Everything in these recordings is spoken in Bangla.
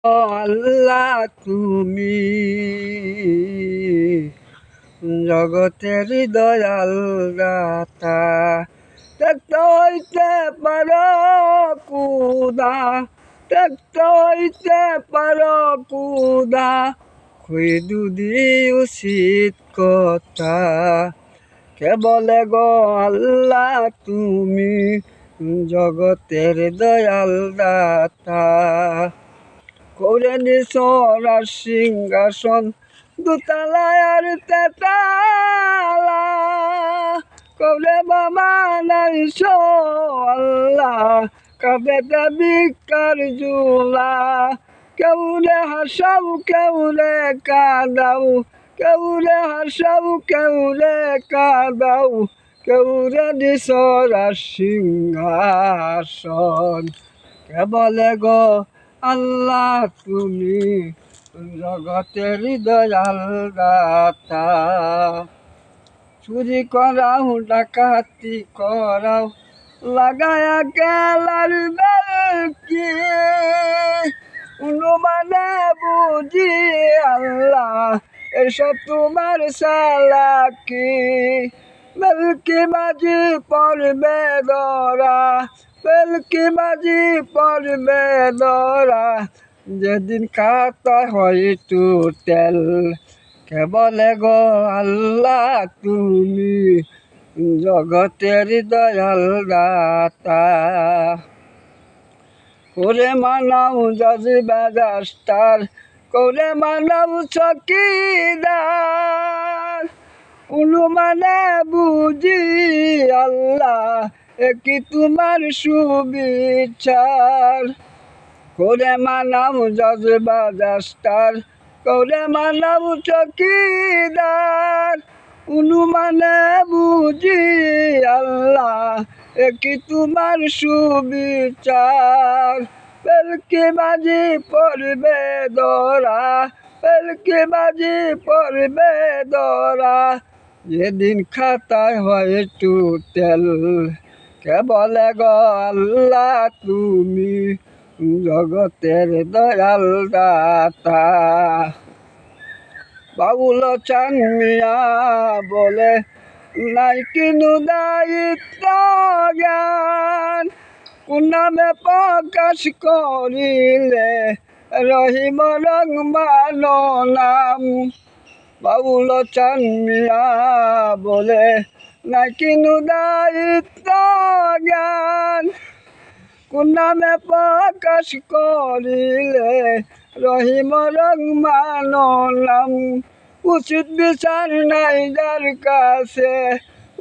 আল্লাহ তুমি জগতের দয়াল দাতা, দেখতে হইতে পারো কুদা, দেখতে হইতে পারো কুদা, খুই দুদি উচিত কথা। কে বলে গো আল্লাহ তুমি জগতের দয়াল দাতা, করে নিছ আর সিংহাসন দুতলায় আর তেতালা, করে বাবা নাইছ আল্লাহ কাবেতে বিকার জুলা। কেউরে হাসাও কেউরে কাঁদাও, কেউরে হাসাও কেউরে কাঁদাও, কেউরে দিছ আর সিংহাসন। কে বলে গো আল্লাহ তুমি জগতের দয়াল দাতা, চুরি করাও ডাকাতি করাও লাগায়া গেলার বেলকি, অনুমানে বুঝি আল্লাহ এসব তোমার চালাকি। বেলকি বাজি পড়বে ধরা, বেলকি বাজি পড়বে ধরা, যেদিন খাতায় হয় টুটেল। কে বলে গো আল্লাহ তুমি জগতের দয়াল দাতা, করে মানাও জজ ব্যারিস্টার, করে মানাও চকিদার, অনুমানে বুঝি আল্লাহ কি তোমার সুবিচার। করে মানাও জজ ব্যারিস্টার, করে মানাও চকিদার, অনুমানে বুঝি আল্লাহ কি তোমার সুবিচার। বেলকি বাজি পড়বে ধরা, বেলকি বাজি পড়বে ধরা, যেদিন খাতায় হয় টুটেল। কে বলে গো আল্লাহ তুমি জগতের দয়াল দাতা। বাবুল চান মিয়া বলে নাই কিনু দায়িত্ব জ্ঞান, কোন নামে প্রকাশ করিলে রহিম রহমান নাম। বাবুল চান মিয়া বলে নাই কিনু দায়িত্ব জ্ঞান, কোন নামে প্রকাশ করিলে রহিম রহমান নাম। উচিত বিচার নাই যার কাছে,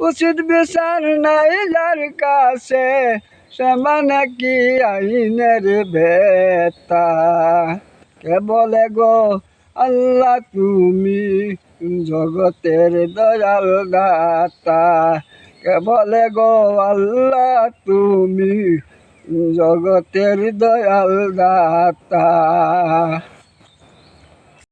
উচিত বিচার নাই যার কাছে, সে মানে কি আইনের বেতা। কে বলে গো আল্লাহ তুমি জগতের দয়াল দাতা, কে বলে গো আল্লাহ তুমি জগতের দয়াল দাতা।